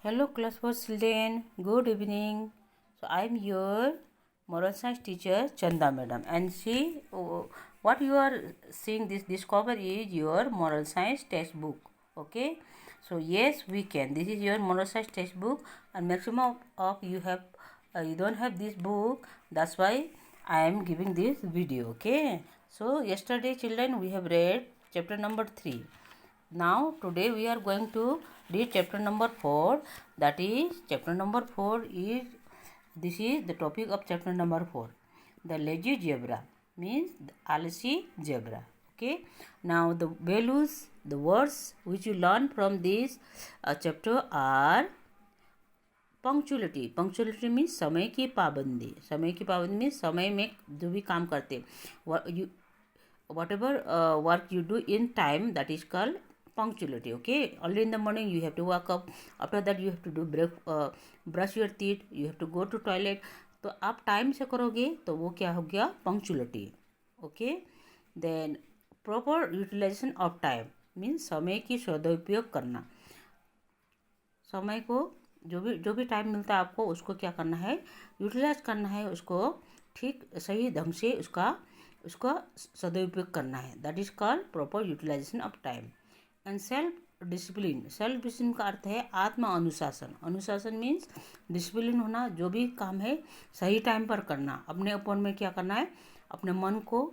Hello class for children, good evening. So I am your moral science teacher Chanda madam, and see what you are seeing this cover is your moral science textbook. Okay, so yes we can, this is your moral science textbook, and maximum of you have you don't have this book, that's why I am giving this video. Okay, so yesterday children we have read chapter number 3. Now today we are going to read chapter number 4. That is chapter number 4 is, this is the topic of chapter number 4. The lazy zebra means the आलसी zebra. Okay. Now the values, the words which you learn from this chapter are punctuality. Punctuality means समय की पाबंदी. समय की पाबंदी means समय में जो भी काम करते whatever work you do in time, that is called punctuality. Okay, early in the morning you have to wake up, after that you have to do brush your teeth, you have to go to toilet. तो आप time से करोगे तो वो क्या हो गया, punctuality. Okay, then proper utilisation of time means समय की सदुपयोग करना. समय को जो भी टाइम मिलता है आपको उसको क्या करना है, यूटिलाइज करना है, उसको ठीक सही ढंग से उसका सदुपयोग करना है. That is called proper utilisation of time. And self discipline. Self discipline का अर्थ है आत्म अनुशासन. अनुशासन मीन्स डिसिप्लिन होना, जो भी काम है सही टाइम पर करना, अपने ऊपर में क्या करना है, अपने मन को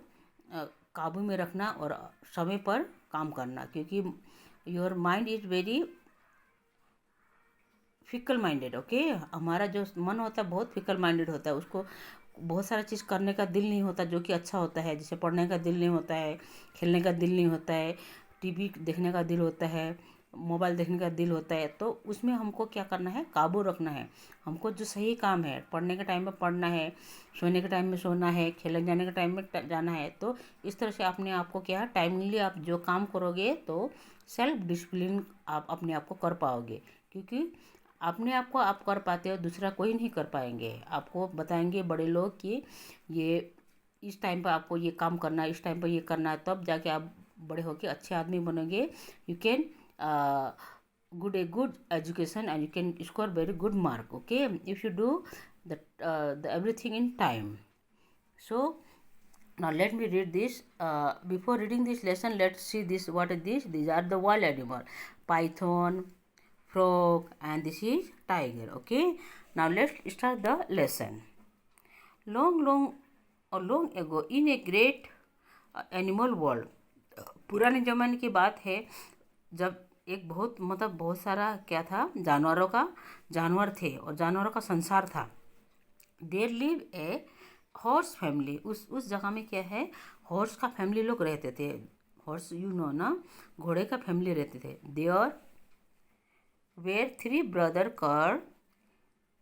काबू में रखना और समय पर काम करना. क्योंकि your mind is very fickle minded. Okay, हमारा जो मन होता है बहुत फिकल माइंडेड होता है, उसको बहुत सारा चीज़ करने का दिल नहीं होता जो कि अच्छा होता है. जैसे पढ़ने का दिल नहीं होता है, खेलने का दिल नहीं होता है, टीवी देखने का दिल होता है, मोबाइल देखने का दिल होता है. तो उसमें हमको क्या करना है, काबू रखना है. हमको जो सही काम है, पढ़ने के टाइम में पढ़ना है, सोने के टाइम में सोना है, खेलने जाने के टाइम में जाना है. तो इस तरह से अपने आप को क्या टाइमली आप जो काम करोगे तो सेल्फ डिसिप्लिन आप अपने आप को कर पाओगे. क्योंकि अपने आप को आप कर पाते हो, दूसरा कोई नहीं कर पाएंगे. आपको बताएंगे बड़े लोग कि ये इस टाइम पर आपको ये काम करना है, इस टाइम पर ये करना है, तब जाके आप बड़े होके अच्छे आदमी बनोगे. You can good education and you can score very good mark. Okay, if you do the everything in time. So now let me read this. Before reading this lesson, let's see this. What is this? These are the wild animal: python, frog, and this is tiger. Okay, now let's start the lesson. Long ago in a great animal world. पुराने ज़माने की बात है जब एक बहुत सारा क्या था, जानवर थे और जानवरों का संसार था. There live a horse family. उस जगह में क्या है, हॉर्स का फैमिली लोग रहते थे. हॉर्स यू नो ना, घोड़े का फैमिली रहते थे. There were 3 brother called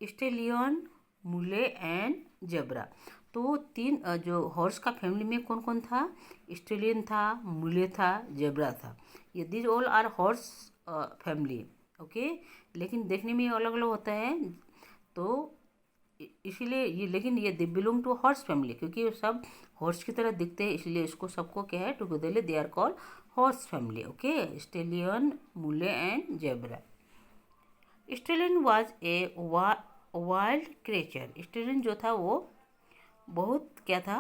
stallion, mule and zebra. तो 3 जो हॉर्स का फैमिली में कौन कौन था, स्टेलियन था, मुले था, जेब्रा था. ये this all are horse family. Okay, लेकिन देखने में अलग अलग होता है तो इसीलिए ये, लेकिन ये they belong to horse family. क्योंकि सब हॉर्स की तरह दिखते हैं इसलिए इसको सबको क्या है, togetherly they are called horse family. Okay, stallion, mule and zebra. Stallion was a wild creature. Stallion जो था वो बहुत क्या था,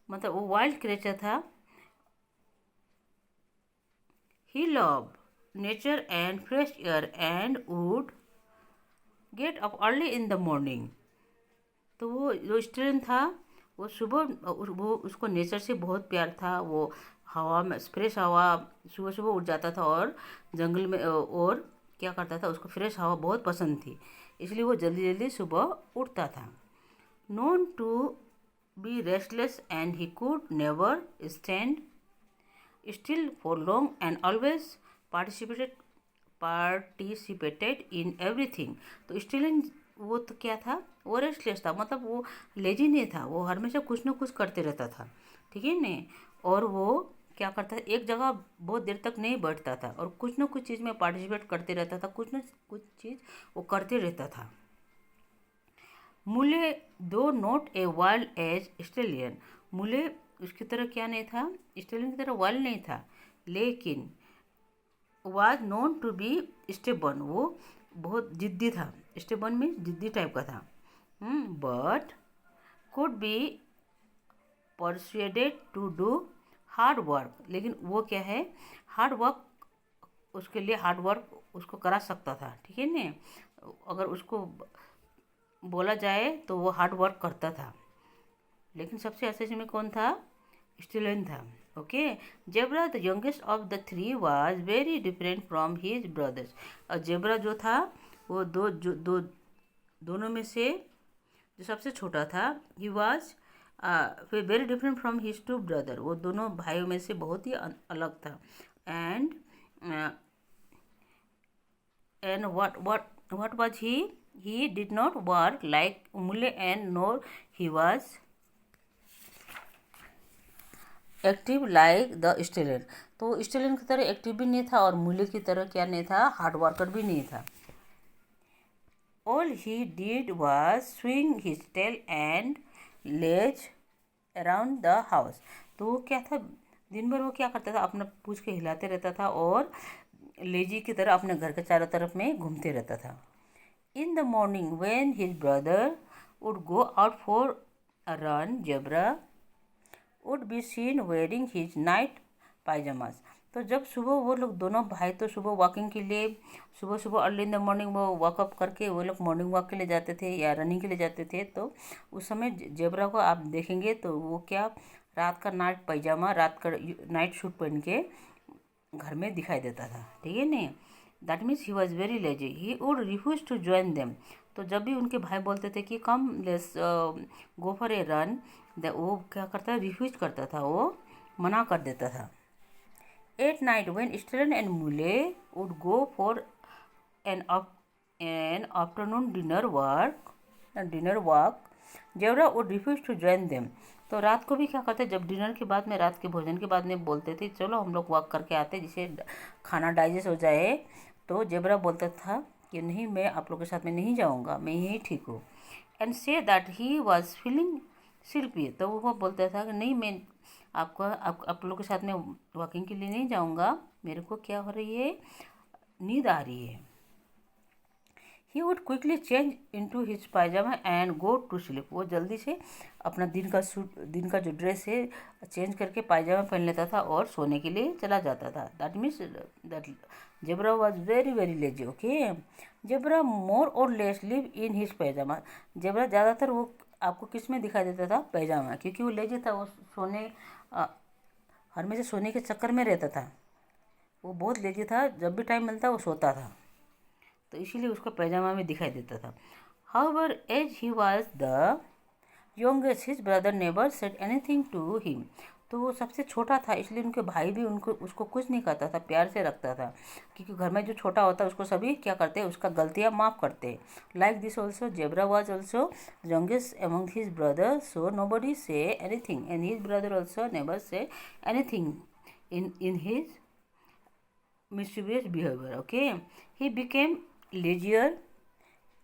मतलब वो वाइल्ड क्रिएचर था. He love nature and fresh air and would get up early in the morning. तो वो जो स्टेलियन था वो सुबह वो उसको नेचर से बहुत प्यार था. वो हवा में, फ्रेश हवा, सुबह सुबह उठ जाता था और जंगल में और क्या करता था, उसको फ्रेश हवा बहुत पसंद थी इसलिए वो जल्दी जल्दी सुबह उठता था. Known to be restless and he could never stand still for long and always participated in everything. तो स्टेलियन वो तो क्या था, वो रेस्टलेस था, मतलब वो लेजी नहीं था, वो हमेशा कुछ ना कुछ करते रहता था. ठीक है न, और वो क्या करता था, एक जगह बहुत देर तक नहीं बैठता था और कुछ ना कुछ चीज़ में पार्टिसिपेट करते रहता था, कुछ ना कुछ चीज़ वो करते रहता था. Mule do not a wild as stallion. Mule उसकी तरह क्या नहीं था, स्टेलियन की तरह वाइल्ड नहीं था, लेकिन वाज नोन टू बी स्टेबन. वो बहुत जिद्दी था। स्टेबन में जिद्दी टाइप का था। But could be persuaded to do hard work, लेकिन वो क्या है, हार्ड वर्क, उसके लिए हार्ड वर्क उसको करा सकता था, ठीक है ना। अगर उसको बोला जाए तो वो हार्ड वर्क करता था। लेकिन सबसे अच्छे में कौन था, स्टिलन था। Okay, zebra the youngest of the three was very different from his brothers. और जेब्रा जो था वो दोनों में से जो सबसे छोटा था, he was very different from his two brother. वो दोनों भाइयों में से बहुत ही अलग था। And what was he did not work like Umule and nor he was active like the stallion. तो स्टेलियन की तरह एक्टिव भी नहीं था और मूल्य की तरह क्या नहीं था, हार्ड वर्कर भी नहीं था। All he did was swing his tail and laze around the house. तो वो क्या था, दिन भर वो क्या करता था, अपना पूंछ के हिलाते रहता था और लेजी की तरह अपने घर के चारों तरफ में घूमते रहता था। In the morning when his brother would go out for a run, zebra would be seen wearing his night pyjamas. तो जब सुबह वो लोग दोनों भाई तो सुबह वॉकिंग के लिए, सुबह सुबह अर्ली इन द मॉर्निंग वो वॉकअप करके वो लोग मॉर्निंग वॉक के लिए जाते थे या रनिंग के लिए जाते थे। तो उस समय जेब्रा को आप देखेंगे तो वो क्या, रात का नाइट पायजामा, रात का नाइट सूट पहन के घर में दिखाई देता था, ठीक है नहीं। That means he was very lazy, he would refuse to join them. तो जब भी उनके भाई बोलते थे कि come let's go for a run, वो क्या करता है, रिफ्यूज करता था, वो मना कर देता था। At night when stallion and mule would go for an afternoon dinner walk, zebra would refuse to join them. तो रात को भी क्या करते, जब डिनर के बाद में, रात के भोजन के बाद में बोलते थे चलो हम लोग वॉक करके आते जिससे खाना डाइजेस्ट हो जाए, तो जेब्रा बोलता था कि नहीं, मैं आप लोगों के साथ में नहीं जाऊंगा, मैं यही ठीक हूँ। And say that he was feeling sleepy. तो वो बोलता था कि नहीं, मैं आप लोगों के साथ में वॉकिंग के लिए नहीं जाऊंगा, मेरे को क्या हो रही है, नींद आ रही है। He would quickly change into his pyjama and go to sleep. वो जल्दी से अपना दिन का जो ड्रेस है चेंज करके पायजामा पहन लेता था और सोने के लिए चला जाता था। That means that zebra was very very lazy. Okay, zebra more और less live in his pyjama. Zebra ज़्यादातर वो आपको किस में दिखाई देता था, पैजामा, क्योंकि वो लेजी था, वो सोने हमेशा सोने के चक्कर में रहता था, वो बहुत लेजी था, जब भी टाइम मिलता वो सोता था, तो इसीलिए उसको पैजामा में दिखाई देता था। However as he was the youngest, his brother never said anything to him. तो वो सबसे छोटा था, इसलिए उनके भाई भी उसको कुछ नहीं कहता था, प्यार से रखता था, क्योंकि घर में जो छोटा होता है उसको सभी क्या करते हैं, उसका गलतियाँ माफ़ करते हैं। Like this also zebra was also youngest among his brother, so nobody say anything and his brother also never say anything in his mischievous behavior. Okay, he became lazier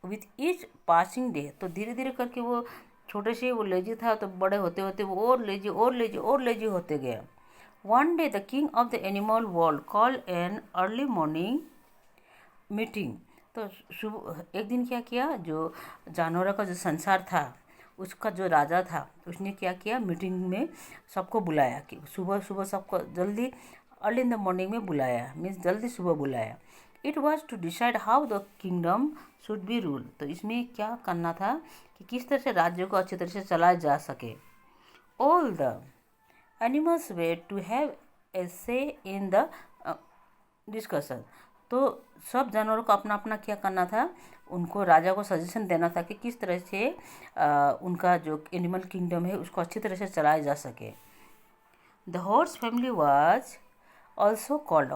with each passing day। तो धीरे धीरे करके वो छोटे से वो lazy था, तो बड़े होते होते वो और लेजी होते गया। One day the king of the animal world call an early morning meeting. तो सुबह एक दिन क्या किया, जो जानवरों का जो संसार था उसका जो राजा था, उसने क्या किया, मीटिंग में सबको बुलाया कि सुबह सुबह सबको जल्दी अर्ली इन द मॉर्निंग में बुलाया, मीन्स जल्दी सुबह बुलाया। It was to decide how the kingdom should be rule. तो इसमें क्या करना था कि किस तरह से राज्य को अच्छी तरह से चलाया जा सके। All the animals were to have a say in the discussion. तो सब जानवरों को अपना अपना क्या करना था, उनको राजा को सजेशन देना था कि किस तरह से उनका जो एनिमल किंगडम है उसको अच्छी तरह से चलाया जा सके। The horse family was also called,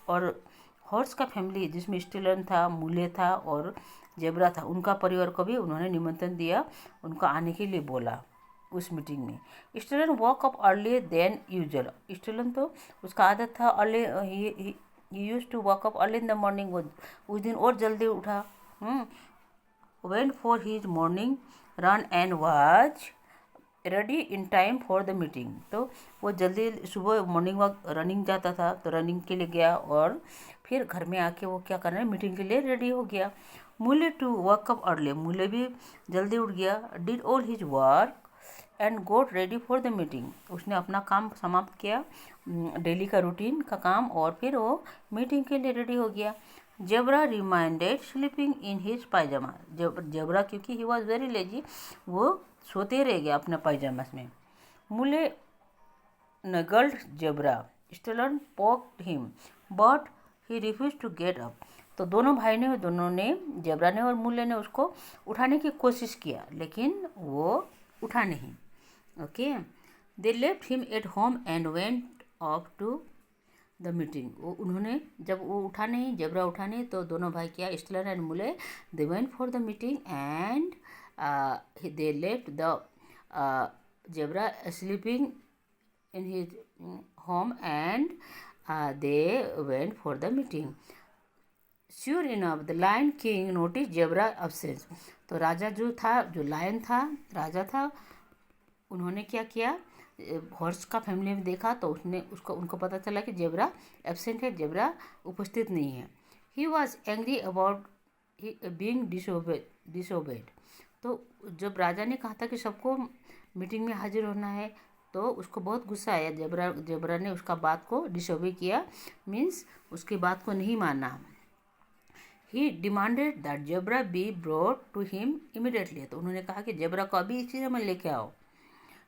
और हॉर्स का फैमिली जिसमें स्टेलन था, मूले था और जेब्रा था, उनका परिवार को भी उन्होंने निमंत्रण दिया, उनको आने के लिए बोला उस मीटिंग में। Stallion woke up early than usual. Stallion तो उसका आदत था early, he used to wake up early in the morning. वो उस दिन और जल्दी उठा। Went for his morning run and was ready in time for the meeting. तो वो जल्दी सुबह मॉर्निंग वॉक रनिंग जाता था, तो रनिंग के लिए गया और फिर घर में आके वो क्या कर रहे हैं, मीटिंग के लिए रेडी हो गया। मूले टू वर्क अप अर्ली, मूले भी जल्दी उठ गया। Did all his work and got ready for the meeting, उसने अपना काम समाप्त किया, डेली का रूटीन का काम, और फिर वो मीटिंग के लिए रेडी हो गया। Zebra reminded sleeping in his pyjama, zebra क्योंकि ही वॉज वेरी लेजी, वो सोते रह गया अपने पायजामास में। Mule nagged zebra, stallion poked him but he refuse to get up, तो दोनों ने जेब्रा ने और मूले ने उसको उठाने की कोशिश किया, लेकिन वो उठा नहीं। Okay, they left him at home and went off to the meeting, वो उन्होंने जब वो उठा नहीं, जेब्रा उठा नहीं, तो दोनों भाई क्या, स्टेलन एंड मूले, they went for the meeting and they left the zebra sleeping in his home and they went for the meeting. Sure enough, the lion king noticed zebra absence, तो राजा जो था, जो लायन था, राजा था, उन्होंने क्या किया, हॉर्स का फैमिली में देखा, तो उनको पता चला कि जेब्रा एब्सेंट है, जेब्रा उपस्थित नहीं है। He was angry about being disobeyed, तो जब राजा ने कहा था कि सबको मीटिंग में हाजिर होना है, तो उसको बहुत गुस्सा आया। जेब्रा ने उसका बात को डिसोबे किया, मीन्स उसकी बात को नहीं माना। He demanded that zebra be brought to him immediately, तो उन्होंने कहा कि जेब्रा को अभी इसी समय लेके आओ।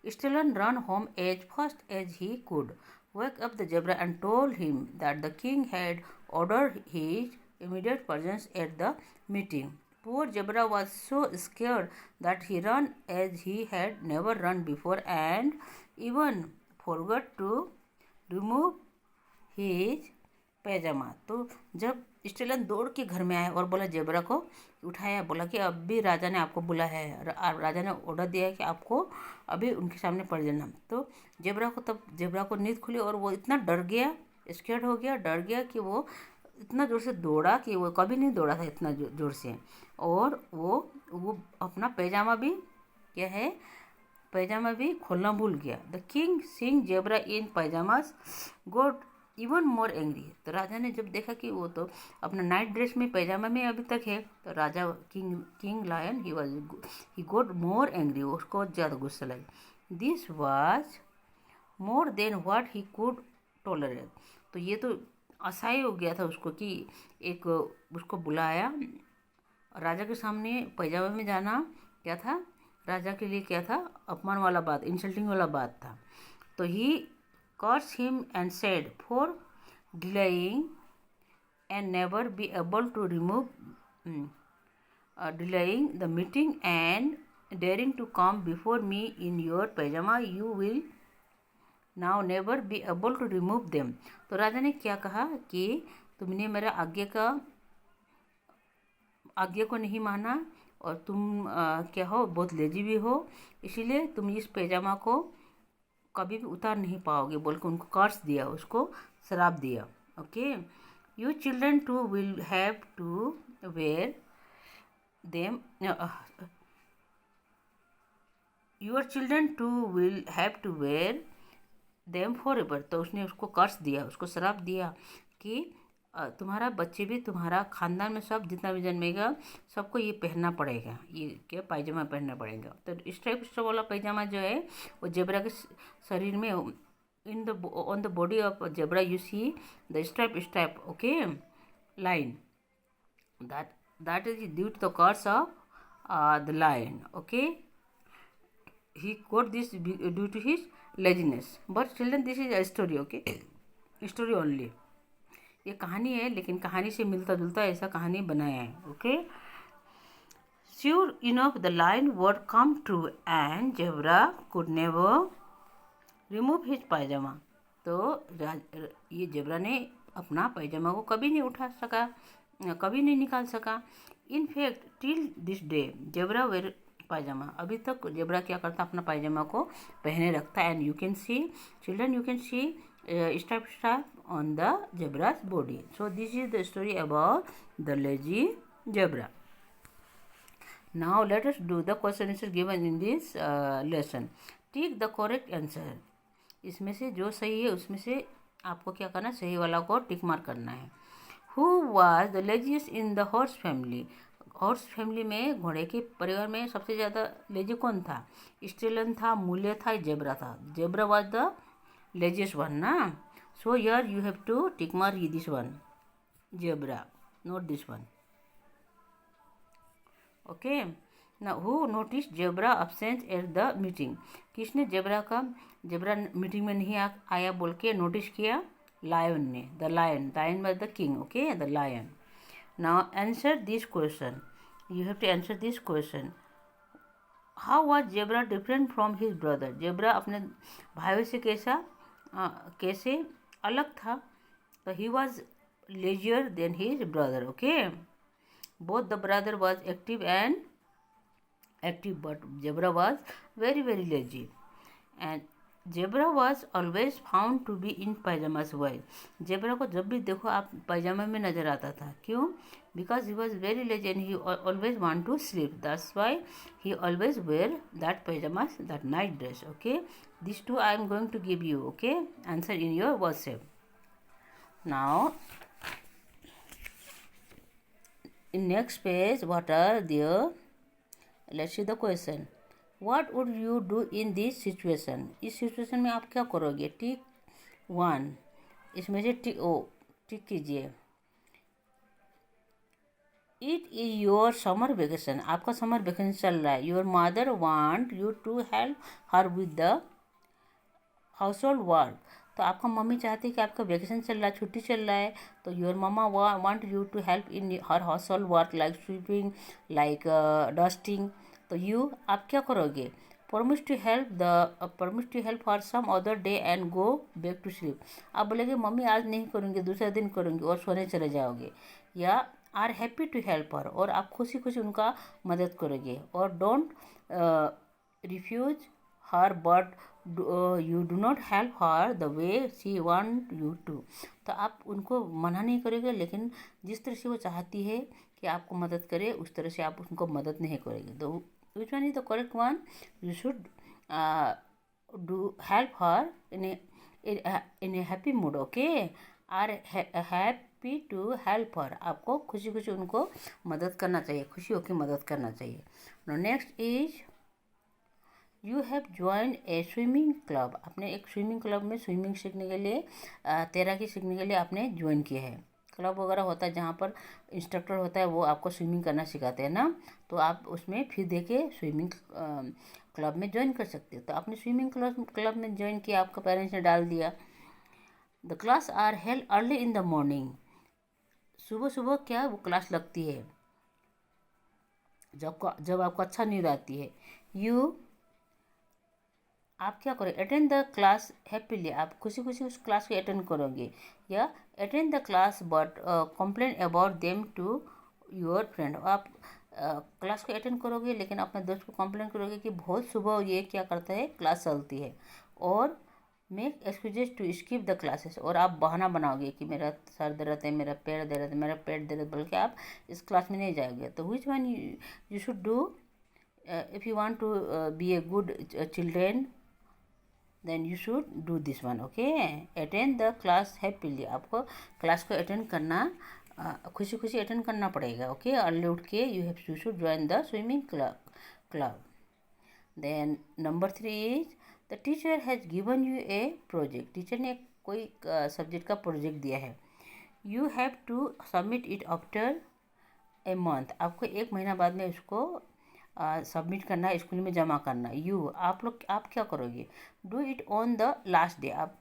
Stallion ran home as fast as he could, wake up the zebra and told him that the king had ordered his immediate presence at the meeting. Poor Zebra was so scared that he ran as he had never run before and even forgot to remove his पैजामा। तो जब Stalin दौड़ के घर में आया और बोला, zebra को उठाया, बोला कि अभी राजा ने आपको बुलाया है, राजा ने ऑर्डर दिया है कि आपको अभी उनके सामने पड़ जाना। तो जेब्रा को नींद खुली और वो इतना डर गया, स्केर्ड हो गया, डर गया कि वो इतना ज़ोर से दौड़ा कि वो कभी नहीं दौड़ा था इतना ज़ोर से, और वो अपना पैजामा भी क्या है, पैजामा भी खोलना भूल गया। The king seeing zebra in pyjamas got even more angry, तो राजा ने जब देखा कि वो तो अपना नाइट ड्रेस में पैजामा में अभी तक है, तो राजा king lion he got more angry, उसको ज़्यादा गुस्सा लगा। This was more than what he could tolerate, तो ये तो असह्य हो गया था उसको कि एक उसको बुलाया, राजा के सामने पैजामा में जाना क्या था, राजा के लिए क्या था, अपमान वाला बात, इंसल्टिंग वाला बात था। तो he curse him and said for delaying and never be able to remove delaying the meeting and daring to come before me in your pyjama, you will now never be able to remove them. तो राजा ने क्या कहा कि तुमने मेरा आज्ञा को नहीं माना और तुम क्या हो, बहुत लेजी भी हो, इसीलिए तुम इस पैजामा को कभी भी उतार नहीं पाओगे, बोल के उनको कर्स दिया, उसको श्राप दिया। Okay, you children too will have to wear them, your children too will have to wear them forever, तो उसने उसको कर्स दिया, उसको श्राप दिया कि तुम्हारा बच्चे भी, तुम्हारा खानदान में सब जितना भी जन्मेगा सबको ये पहनना पड़ेगा, ये क्या पैजामा पहनना पड़ेगा। तो स्ट्राइप वाला पैजामा जो है वो जेब्रा के शरीर में, on the body of zebra you see the stripe okay line, that is due to the curse of the lion. Okay, he got this due to his laziness, but children this is a story, okay, story only, ये कहानी है, लेकिन कहानी से मिलता जुलता ऐसा कहानी बनाया है। Okay, sure enough the line word come true and zebra could never remove his pyjama, तो ये जेब्रा ने अपना पैजामा को कभी नहीं उठा सका, कभी नहीं निकाल सका। In fact till this day zebra wear pyjama, अभी तक जेब्रा क्या करता, अपना पायजामा को पहने रखता। And you can see children, you can see stripe on the zebra's body. So this is the story about the lazy zebra. Now let us do the question answer given in this lesson. Tick the correct answer, इसमें से जो सही है उसमें से आपको क्या करना है, सही वाला को टिक मार्क करना है। Who was the laziest in the horse family, horse family में घोड़े के परिवार में सबसे ज़्यादा लेजी कौन था? स्टेलन था, मूल्य था, जेब्रा था? Zebra was the laziest one ना, so here you have to tick mark this one, zebra, not this one. Okay, ना who notice zebra absence at the meeting, किसने जेब्रा मीटिंग में नहीं आया बोल के नोटिस किया? लायन ने, the lion, lion was the king, okay, the lion. Now answer this question, you have to answer this question. How was zebra different from his brother, zebra अपने भाइयों से कैसे अलग था? तो he was lazier than his brother, okay. Both the brother was active but zebra was very lazy, and zebra was always found to be in pajamas. Why? zebra को जब भी देखो आप पैजामा में नजर आता था, क्यों? Because he was very lazy and he always want to sleep, that's why he always wear that pajamas, that night dress, okay. These two I am going to give you, okay, answer in your WhatsApp. Now in next page what are there, let's see the question. What would you do in this situation, इस situation में आप क्या करोगे? Tick one, इसमें से tick कीजिए। It is your summer vacation, आपका summer vacation चल रहा है। Your mother want you to help her with the household work, तो आपका मम्मी चाहती है कि आपका वेकेशन चल रहा है, छुट्टी चल रहा है, तो your mamma want you to help in her household work like sweeping, like dusting, तो आप क्या करोगे? Promise to help her some other day and go back to sleep, आप बोलेगे मम्मी आज नहीं करूँगी, दूसरे दिन करूँगी, और सोने चले जाओगे। या are happy to help her, और आप खुशी खुशी उनका मदद करोगे। और don't refuse her but you do not help her the way she want you to, तो आप उनको मना नहीं करोगे, लेकिन जिस तरह से वो चाहती है कि आपको मदद करे उस तरह से आप उनको मदद नहीं करेंगे। तो which one is the correct one? You should do help her in a happy mood, okay. Are happy to help her, आपको खुशी खुशी उनको मदद करना चाहिए, खुशी होकर मदद करना चाहिए। Next is you have join A swimming club, आपने एक स्विमिंग क्लब में स्विमिंग सीखने के लिए, तैराकी सीखने के लिए आपने ज्वाइन किया है। क्लब वगैरह होता है जहाँ पर इंस्ट्रक्टर होता है, वो आपको स्विमिंग करना सिखाते हैं ना, तो आप उसमें फीस दे के स्विमिंग क्लब में ज्वाइन कर सकते हो। तो आपने स्विमिंग क्लब में ज्वाइन किया, आपका पेरेंट्स ने डाल दिया। The class are held early in the morning, सुबह सुबह क्या वो क्लास लगती है जब आपको अच्छा नींद आती है। आप क्या करोगे? अटेंड द क्लास हैप्पीली, आप खुशी खुशी उस क्लास को अटेंड करोगे। या attend the class but complain about them to your friend, आप क्लास को अटेंड करोगे लेकिन अपने दोस्त को कंप्लेन करोगे कि बहुत सुबह ये क्या करता है, क्लास चलती है। और make excuses to skip the classes, और आप बहाना बनाओगे कि मेरा सर दर्द है, मेरा पैर दर्द है, मेरा पेट दर्द, बल्कि आप इस क्लास में नहीं जाओगे। तो which one you should do if you want to be a good children, then you should do this one, okay. Attend the class happily, आपको क्लास को अटेंड करना खुशी खुशी अटेंड करना पड़ेगा, ओके। अर्ली उठ के you should join the swimming club. Then number 3 is the teacher has given you a project, teacher ने कोई सब्जेक्ट का प्रोजेक्ट दिया है। You have to submit it after a month, आपको 1 महीना बाद में उसको सबमिट करना है, स्कूल में जमा करना। आप क्या करोगे? Do it on the last day, आप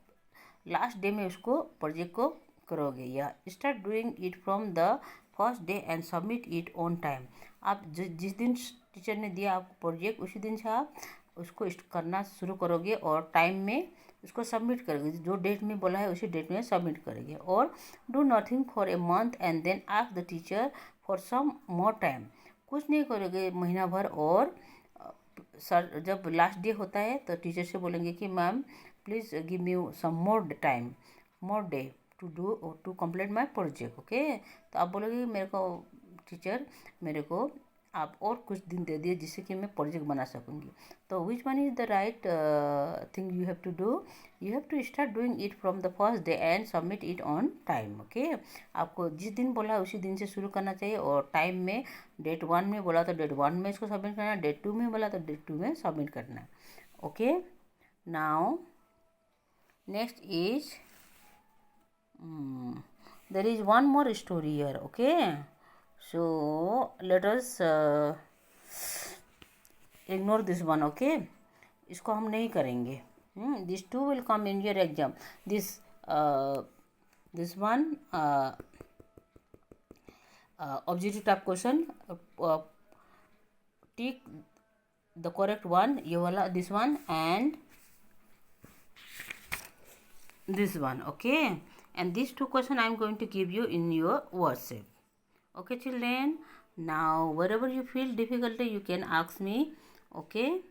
लास्ट डे में उसको प्रोजेक्ट को करोगे। या start doing it from the first day and submit it on time, आप जिस दिन टीचर ने दिया आपको प्रोजेक्ट उसी दिन से आप उसको करना शुरू करोगे और टाइम में उसको सबमिट करोगे, जो डेट में बोला है उसी डेट में सबमिट करेंगे। और do nothing for a month and then ask the teacher for some more time, कुछ नहीं करोगे महीना भर, और सर जब लास्ट डे होता है तो टीचर से बोलेंगे कि ma'am please give me some more time, more day to complete my project, okay. तो आप बोलोगे मेरे को टीचर, मेरे को आप और कुछ दिन दे दिए जिससे कि मैं प्रोजेक्ट बना सकूँगी। तो which one is the right thing you have to do? You have to start doing it from the first day and submit it on time. Okay, आपको जिस दिन बोला है उसी दिन से शुरू करना चाहिए, और टाइम में डेट 1 में बोला तो डेट 1 में इसको सबमिट करना है, डेट 2 में बोला तो डेट 2 में सबमिट करना है। Okay, now next is there is one more story here. Okay, so let us ignore this one. Okay, इसको हम नहीं करेंगे. This two will come in your exam. This one objective type question. Tick the correct one. ये वाला, this one and this one. Okay, and these two questions I am going to give you in your WhatsApp. Okay children, now wherever you feel difficulty you can ask me. Okay,